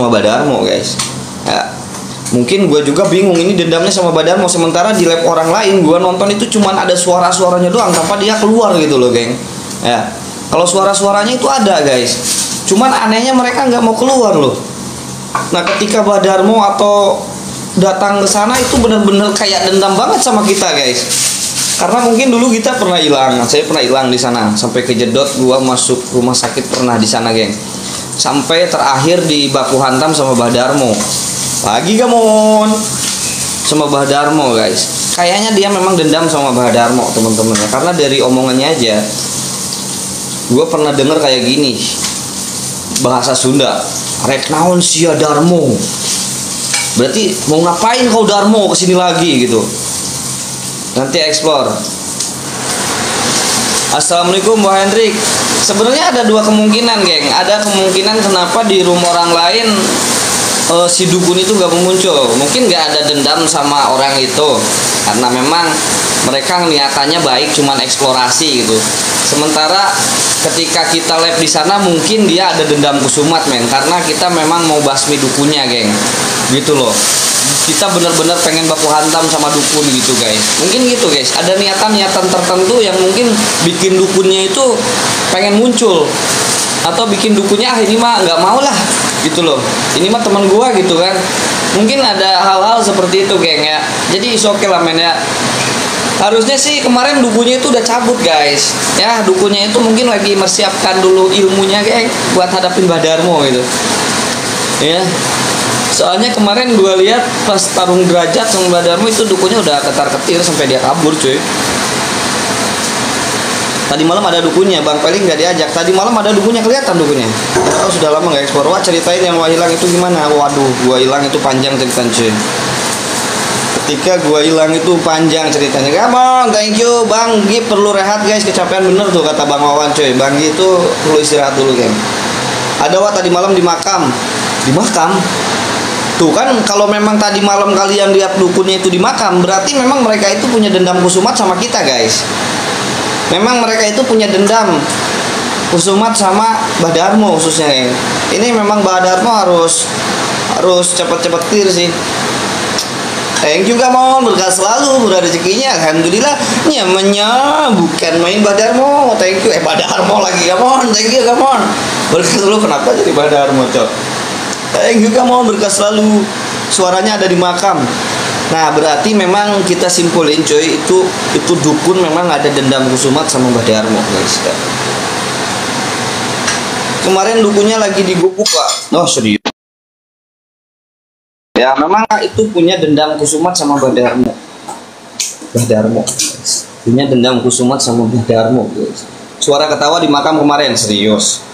sama Badarmo guys. Ya, mungkin gue juga bingung ini dendamnya sama Badarmo, sementara di lab orang lain gue nonton itu cuman ada suara-suaranya doang tanpa dia keluar gitu loh geng. Ya, kalau suara-suaranya itu ada guys, cuman anehnya mereka nggak mau keluar loh. Nah ketika Badarmo atau datang ke sana itu benar-benar kayak dendam banget sama kita guys, karena mungkin dulu kita pernah hilang, saya pernah hilang di sana sampai kejedot, gua masuk rumah sakit pernah di sana geng, sampai terakhir di baku hantam sama Badarmo lagi gamon sama Badarmo guys. Kayaknya dia memang dendam sama Badarmo teman-teman ya, karena dari omongannya aja gua pernah dengar kayak gini bahasa Sunda, rek naon sia Darmo, berarti mau ngapain kau Darmo kesini lagi gitu. Nanti explore. Assalamualaikum Mbak Hendrik. Sebenarnya ada dua kemungkinan geng. Ada kemungkinan kenapa di rumah orang lain si dukun itu gak muncul. Mungkin gak ada dendam sama orang itu, karena memang mereka niatannya baik, cuman eksplorasi gitu. Sementara ketika kita lab di sana mungkin dia ada dendam kusumat men, karena kita memang mau basmi dukunnya geng, gitu loh. Kita benar-benar pengen baku hantam sama dukun gitu guys. Mungkin gitu guys, ada niatan-niatan tertentu yang mungkin bikin dukunnya itu pengen muncul, atau bikin dukunnya ini mah nggak mau lah gitu loh, ini mah teman gua gitu kan. Mungkin ada hal-hal seperti itu geng ya. Jadi oke lah men ya. Harusnya sih kemarin dukunnya itu udah cabut guys ya. Dukunnya itu mungkin lagi mempersiapkan dulu ilmunya geng buat hadapin Badarmo gitu ya. Soalnya kemarin gue lihat pas tarung derajat sama Badarmo itu dukunnya udah ketar-ketir sampai dia kabur cuy. Tadi malam ada dukunnya, Bang Peling nggak diajak. Tadi malam ada dukunnya, kelihatan dukunnya. Oh, sudah lama nggak ekspor. Wah, ceritain yang gua hilang itu gimana? Waduh, gua hilang itu panjang ceritanya cuy. Ketika gua hilang itu panjang ceritanya. Come on, thank you Bang Gi, perlu rehat guys, kecapean bener tuh kata Bang Wawan cuy. Bang Gi itu perlu istirahat dulu geng. Ada wah tadi malam di makam. Di makam? Tuh kan kalau memang tadi malam kalian lihat dukunnya itu di makam, berarti memang mereka itu punya dendam kusumat sama kita guys. Memang mereka itu punya dendam kusumat sama Badarmo khususnya ya. Ini memang Badarmo harus cepet-cepet clear sih. Thank you Gamon, berkah selalu, murah rezekinya, alhamdulillah. Nyamannya bukan main Badarmo. Thank you, Badarmo lagi Gamon, thank you Gamon. Berkah selalu, kenapa jadi Badarmo cok? Thank you Gamon, berkah selalu. Suaranya ada di makam. Nah berarti memang kita simpulin coy, itu dukun memang ada dendam kusumat sama Badarmo guys. Kemarin dukunnya lagi digubuk pak. Oh serius. Ya memang itu punya dendam kusumat sama Badarmo guys. Punya dendam kusumat sama Badarmo guys. Suara ketawa di makam kemarin, serius.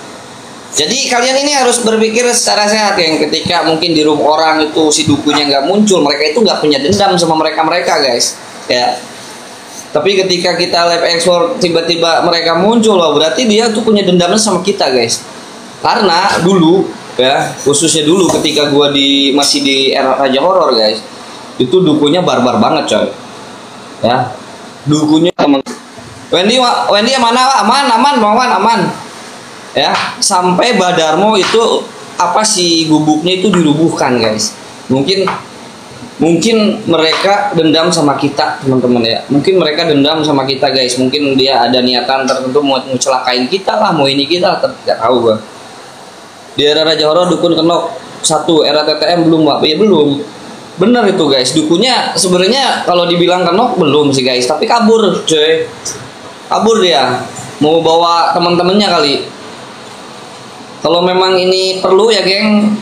Jadi kalian ini harus berpikir secara sehat yang ketika mungkin di room orang itu si dukunya nggak muncul, mereka itu nggak punya dendam sama mereka guys ya. Tapi ketika kita live ekspor tiba-tiba mereka muncul, loh, berarti dia tuh punya dendamnya sama kita guys. Karena dulu ya, khususnya dulu ketika gua masih di era Raja Horor guys, itu dukunya barbar banget coy ya. Dukunya teman Wendy mana aman ya, sampai Badarmo itu apa sih gubuknya itu dirubuhkan guys. Mungkin mereka dendam sama kita teman-teman ya. Mungkin mereka dendam sama kita guys. Mungkin dia ada niatan tertentu mau celakain kita lah, mau ini kita, tidak tahu gua. Di era Raja Horor dukun kenok 1, era TTM belum pak? Ya belum. Bener itu guys. Dukunnya sebenarnya kalau dibilang kenok belum sih guys, tapi kabur cuy. Kabur dia. Mau bawa teman-temannya kali. Kalau memang ini perlu ya geng,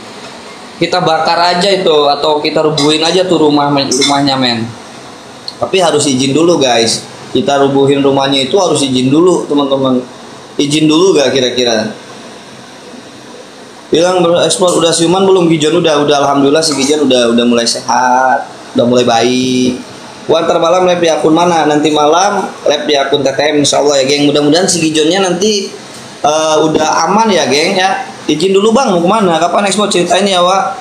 kita bakar aja itu atau kita rubuhin aja tuh rumahnya men. Tapi harus izin dulu guys. Kita rubuhin rumahnya itu harus izin dulu teman-teman. Izin dulu gak kira-kira? Bilang berekspor udah siuman belum? Gijon udah alhamdulillah si Gijon udah mulai sehat, udah mulai baik. Ntar malam lab di akun mana? Nanti malam lab di akun TTM insyaallah ya geng. Mudah-mudahan si Gijonnya nanti udah aman ya geng ya. Izin dulu bang, mau kemana? Kapan ekspor? Ceritain ya Wak.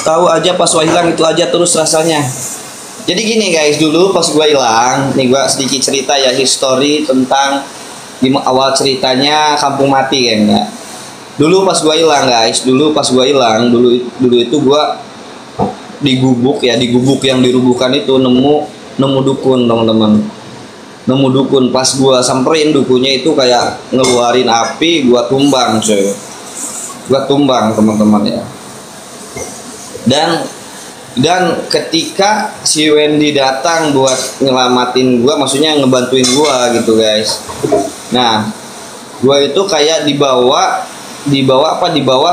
Tahu aja pas gua hilang itu aja terus rasanya. Jadi gini guys, dulu pas gua hilang, nih gua sedikit cerita ya, history tentang awal ceritanya Kampung Mati geng ya. Dulu pas gua hilang guys, dulu pas gua hilang, dulu itu gua di gubuk ya, di gubuk yang dirubuhkan itu nemu dukun teman-teman. Nemu dukun, pas gua samperin dukunnya itu kayak ngeluarin api, gua tumbang coy. Gua tumbang teman-teman ya. Dan ketika si Wendy datang buat nyelamatin gua, maksudnya ngebantuin gua gitu guys. Nah, gua itu kayak dibawa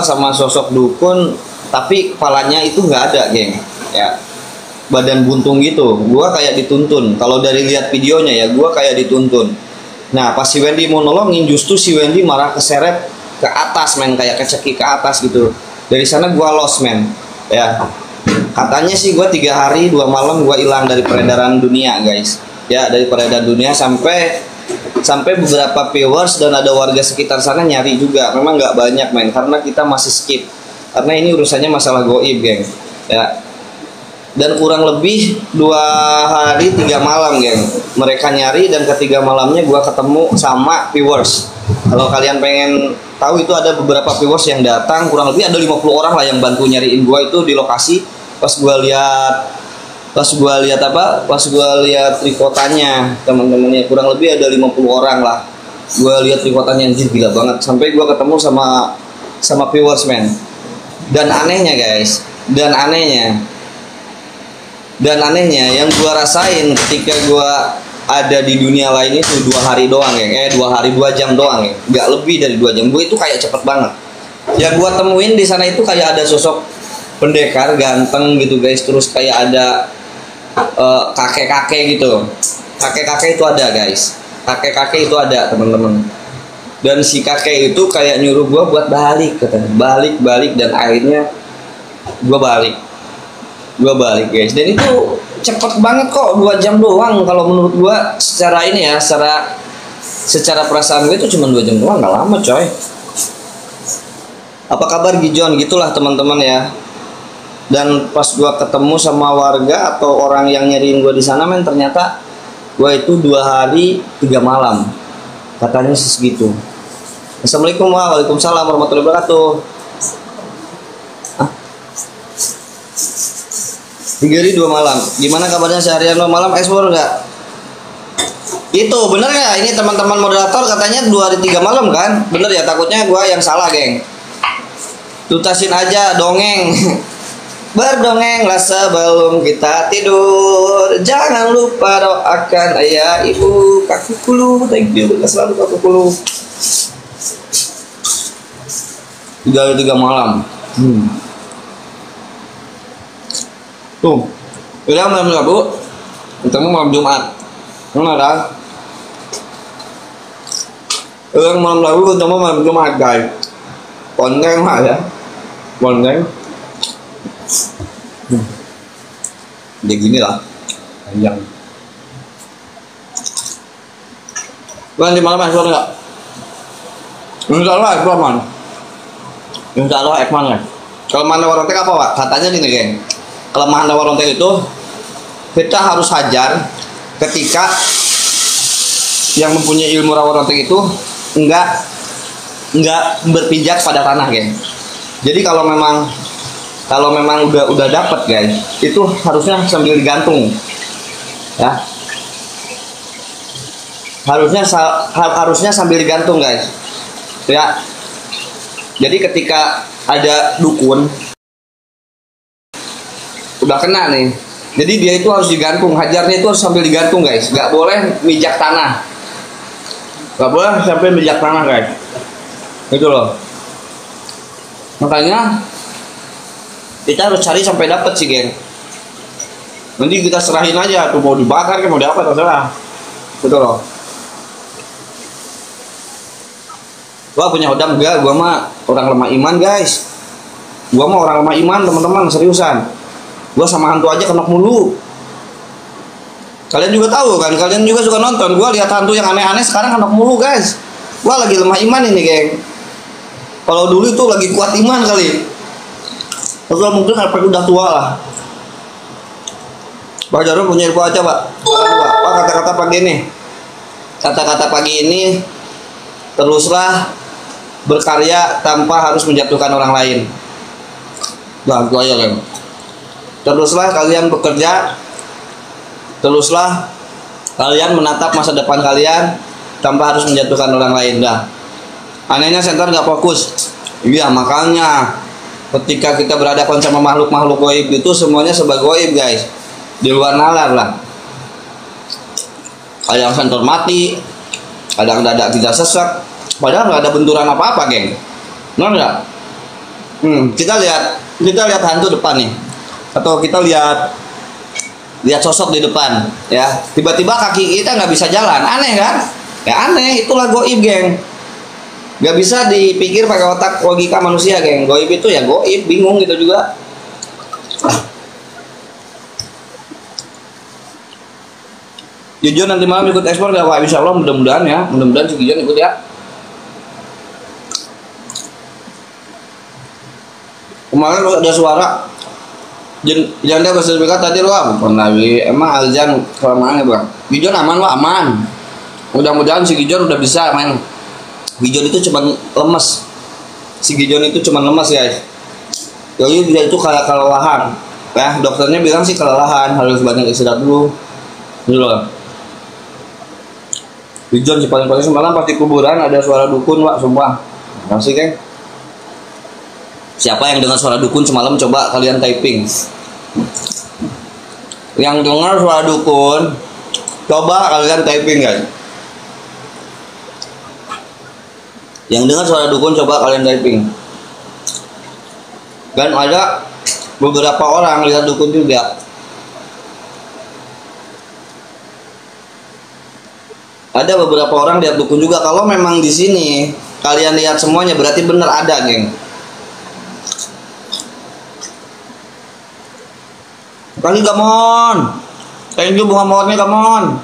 sama sosok dukun, tapi kepalanya itu nggak ada geng ya, badan buntung gitu. Gua kayak dituntun, kalau dari lihat videonya ya, gua kayak dituntun. Nah pas si Wendy mau nolongin, justru si Wendy marah keseret ke atas men, kayak kecekik ke atas gitu. Dari sana gua lost men ya. Katanya sih gua 3 hari 2 malam gua hilang dari peredaran dunia guys ya, dari peredaran dunia sampai beberapa viewers dan ada warga sekitar sana nyari juga. Memang nggak banyak men, karena kita masih skip, karena ini urusannya masalah goib geng ya. Dan kurang lebih 2 hari 3 malam geng mereka nyari, dan ketiga malamnya gua ketemu sama viewers. Kalau kalian pengen tahu, itu ada beberapa viewers yang datang, kurang lebih ada 50 orang lah yang bantu nyariin gua itu di lokasi. Pas gua lihat trikotanya teman-temannya, kurang lebih ada 50 orang lah. Gua lihat trikotanya, anjir gila banget. Sampai gua ketemu sama viewers men. Dan anehnya guys, dan anehnya yang gua rasain ketika gua ada di dunia lain itu 2 hari doang ya, 2 hari 2 jam doang ya, nggak lebih dari 2 jam. Gua itu kayak cepet banget. Yang gua temuin di sana itu kayak ada sosok pendekar ganteng gitu guys, terus kayak ada kakek-kakek gitu. Kakek-kakek itu ada guys, kakek-kakek itu ada teman-teman. Dan si kakek itu kayak nyuruh gua buat balik, katanya balik, dan akhirnya gua balik guys. Dan itu cepet banget kok, 2 jam doang. Kalau menurut gua secara ini ya, secara perasaan gue itu cuma 2 jam doang, nggak lama coy. Apa kabar Gijon, gitulah teman-teman ya. Dan pas gua ketemu sama warga atau orang yang nyariin gua di sana men, ternyata gua itu 2 hari 3 malam, katanya segitu. Assalamualaikum, waalaikumsalam warahmatullahi wabarakatuh. 3 hari 2 malam. Gimana kabarnya seharian lo malam ekspor nggak? Itu bener ya, ini teman-teman moderator katanya 2 hari 3 malam kan? Bener ya, takutnya gua yang salah geng. Tutasin aja dongeng. Berdongenglah sebelum kita tidur. Jangan lupa doakan ayah ibu kakek kulu. Thank you, selalu kakek kulu. 3 hari 3 malam. Tuh, udah malam Rabu, ketemu malam Jumat. Mana kan? Udah malam Rabu ketemu malam Jumat guys. Konten mah ya, konten. Dia gini lah, panjang. Nanti malam ekspor nggak? Insya Allah ekspor man. Insya Allah ekspor kan. Kelemahan Warontek apa Pak? Katanya gini geng. Kelemahan Warontek itu kita harus hajar ketika yang mempunyai ilmu Warontek itu enggak berpijak pada tanah geng. Jadi kalau memang udah dapat guys, itu harusnya sambil digantung ya, harusnya sambil digantung guys ya. Jadi ketika ada dukun udah kena nih, jadi dia itu harus digantung, hajarnya itu harus sambil digantung guys, nggak boleh mijak tanah, nggak boleh sampai mijak tanah guys, itu loh. Makanya kita harus cari sampai dapat sih geng. Nanti kita serahin aja tuh, mau dibakar ke mau diapa terserah, betul loh. Gua punya hodam enggak, gua mah orang lemah iman guys. Gua mah orang lemah iman teman-teman, seriusan. Gua sama hantu aja kena mulu. Kalian juga tahu kan, kalian juga suka nonton. Gua lihat hantu yang aneh-aneh sekarang kena mulu guys. Gua lagi lemah iman ini geng. Kalau dulu itu lagi kuat iman kali. Atau mungkin apa udah tua lah. Pak Jarwo punya info aja Pak. Pak, kata-kata pagi ini. Kata-kata pagi ini teruslah berkarya tanpa harus menjatuhkan orang lain. Nah, itu aja kan. Teruslah kalian bekerja, teruslah kalian menatap masa depan kalian tanpa harus menjatuhkan orang lain. Dah. Anehnya center nggak fokus. Iya, makanya ketika kita berhadapan sama makhluk-makhluk goib itu semuanya serba goib guys, di luar nalar lah. Kadang center mati, kadang dada tidak sesak, padahal nggak ada benturan apa-apa geng. Benar nggak? Kita lihat hantu depan nih, atau kita lihat sosok di depan ya, tiba-tiba kaki kita nggak bisa jalan, aneh kan? Ya aneh, itulah goib geng. Gak bisa dipikir pakai otak logika manusia geng. Goib itu ya goib, bingung gitu juga. Gijon nanti malam ikut ekspor gak Pak? Insya Allah mudah-mudahan ya, mudah-mudahan si Gijon ikut ya. Kemarin ada suara janda bersertifikat tadi lu bukan lagi, emang Aljan kelamaan ya Bang? Gijon aman Pak, aman. Mudah-mudahan si Gijon udah bisa main. Gijon itu cuma lemes. Si Gijon itu cuma lemes guys. Jadi dia itu kayak kelelahan. Ya, dokternya bilang sih kelelahan, harus banyak istirahat dulu. Gitu loh. Gijon si paling semalam pas di kuburan ada suara dukun Pak, sumpah. Masih geng. Siapa yang dengar suara dukun semalam coba kalian typing. Yang dengar suara dukun coba kalian typing guys. Yang dengar suara dukun coba kalian typing. Dan ada beberapa orang lihat dukun juga. Ada beberapa orang lihat dukun juga. Kalau memang di sini kalian lihat semuanya berarti benar ada, geng. Kali gamon. Thank you bunga mawarnya gamon.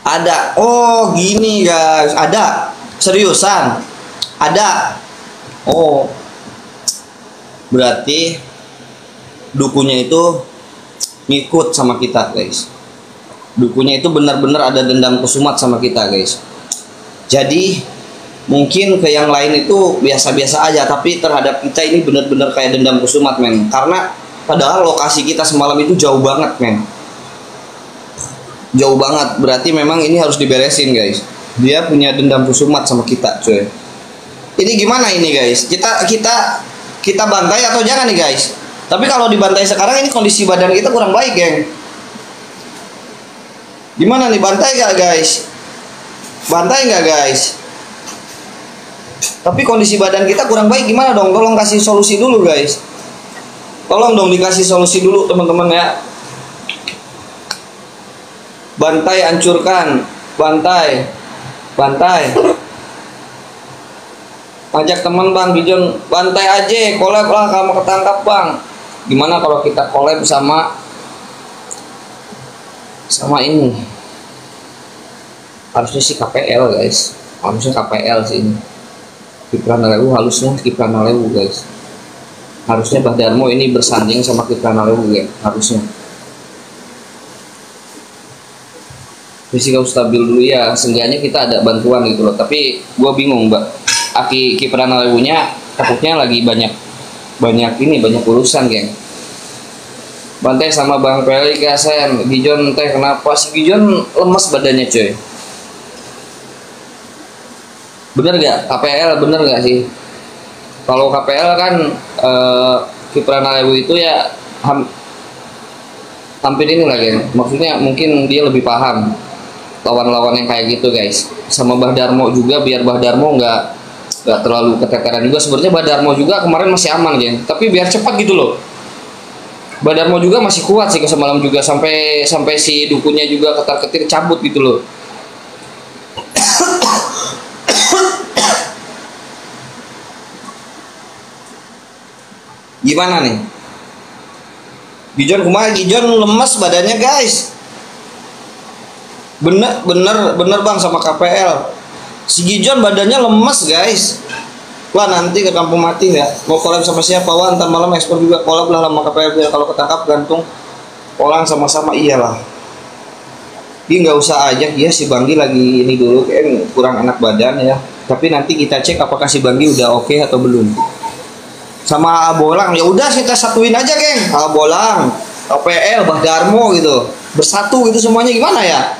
Ada, oh gini guys, ada, seriusan, ada, oh, berarti dukunnya itu ngikut sama kita guys, dukunnya itu benar-benar ada dendam kesumat sama kita guys. Jadi mungkin ke yang lain itu biasa-biasa aja, tapi terhadap kita ini benar-benar kayak dendam kesumat men, karena padahal lokasi kita semalam itu jauh banget men. Jauh banget, berarti memang ini harus diberesin guys. Dia punya dendam kusumat sama kita cuy. Ini gimana ini guys? Kita bantai atau jangan nih guys? Tapi kalau dibantai sekarang ini kondisi badan kita kurang baik geng. Gimana nih, bantai gak guys? Bantai gak guys? Tapi kondisi badan kita kurang baik, gimana dong? Tolong kasih solusi dulu guys. Tolong dong dikasih solusi dulu teman-teman ya. Bantai, hancurkan, bantai, ajak teman Bang Gijon, bantai aja, collab lah kamu ketangkap Bang. Gimana kalau kita collab sama ini? Harusnya sih KPL guys, harusnya KPL sih ini. Kipran Lewu halusnya Kipran Lewu guys. Harusnya Bah Darmo ini bersanding sama Kipran Lewu guys, harusnya. Fisika stabil dulu ya, seenggaknya kita ada bantuan gitu loh. Tapi gue bingung mbak, aki Kipran Lewunya takutnya lagi banyak urusan geng. Bantai sama Bang Peli Kasen, Gijon teh kenapa si Gijon lemas badannya coy? Bener gak? KPL bener gak sih? Kalau KPL kan Kipran Lewu itu ya hampir ini lah geng. Maksudnya mungkin dia lebih paham lawan-lawan yang kayak gitu guys. Sama Bah Darmo juga, biar Bah Darmo nggak terlalu keteteran juga. Sebenarnya Bah Darmo juga kemarin masih aman geng, tapi biar cepat gitu loh. Bah Darmo juga masih kuat sih ke semalam juga, sampai si dukunnya juga ketar-ketir cabut gitu loh. Gimana nih? Gijon kemarin Gijon lemes badannya guys. Bener Bang sama KPL. Si Gijon badannya lemes guys. Wah nanti ke kampung mati ya. Mau collab sama siapa? Wah ntar malam ekspor juga collab lah sama KPL biar kalau ketangkap gantung orang sama-sama iyalah. Dia nggak usah ajak, ya si Banggi lagi ini dulu kayak kurang enak badan ya. Tapi nanti kita cek apakah si Banggi udah oke atau belum. Sama Abolang ya udah kita satuin aja geng, Abolang, KPL, Bah Darmo gitu, bersatu gitu semuanya gimana ya.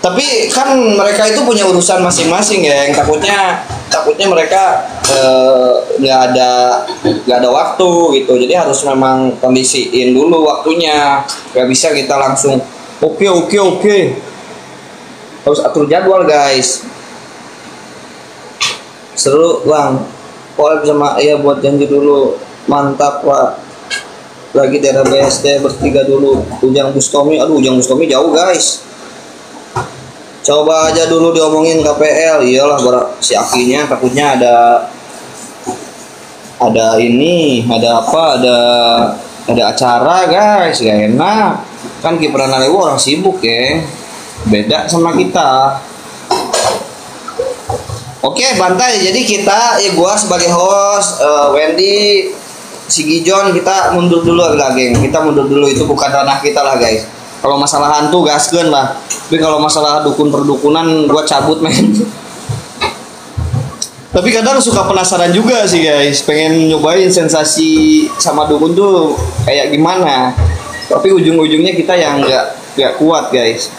Tapi kan mereka itu punya urusan masing-masing ya, yang takutnya mereka nggak ada waktu gitu, jadi harus memang kondisiin dulu waktunya, nggak bisa kita langsung oke, harus atur jadwal guys. Seru bang, collab sama ya buat janji dulu, mantap pak. Lagi daerah BSD bertiga dulu, Ujang Bustomi, aduh Ujang Bustomi jauh guys. Coba aja dulu diomongin KPL, iyalah si Akinya takutnya ada ini, ada apa, ada acara guys, gak enak. Kan Kiprana Lewo orang sibuk ya, beda sama kita. Oke bantai, jadi kita ya gua sebagai host, Wendy, si Gijon kita mundur dulu agak geng, kita mundur dulu, itu bukan ranah kita lah guys. Kalau masalah hantu gaskeun lah, tapi kalau masalah dukun perdukunan gua cabut men. Tapi kadang suka penasaran juga sih guys, pengen nyobain sensasi sama dukun tuh kayak gimana. Tapi ujung-ujungnya kita yang nggak kuat guys.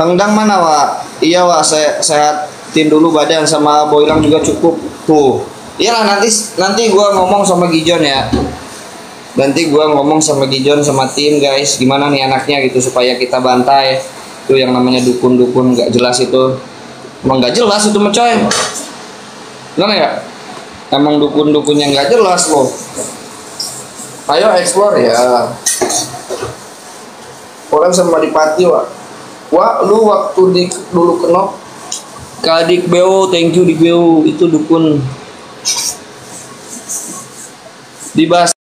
Tengdang mana Wak? Iya Wak, sehatin dulu badan, sama Boylang juga cukup tuh. Iyalah nanti gua ngomong sama Gijon ya. Nanti gua ngomong sama Gijon sama tim guys, gimana nih anaknya gitu supaya kita bantai. Itu yang namanya dukun-dukun nggak jelas itu. Emang nggak jelas itu mecoy. Gimana ya? Emang dukun-dukun yang nggak jelas loh. Ayo explore ya. Orang sama Dipati Wak. Wak lu waktu dulu kenop Kadik Beo, thank you Dik Beo, itu dukun. Dibahas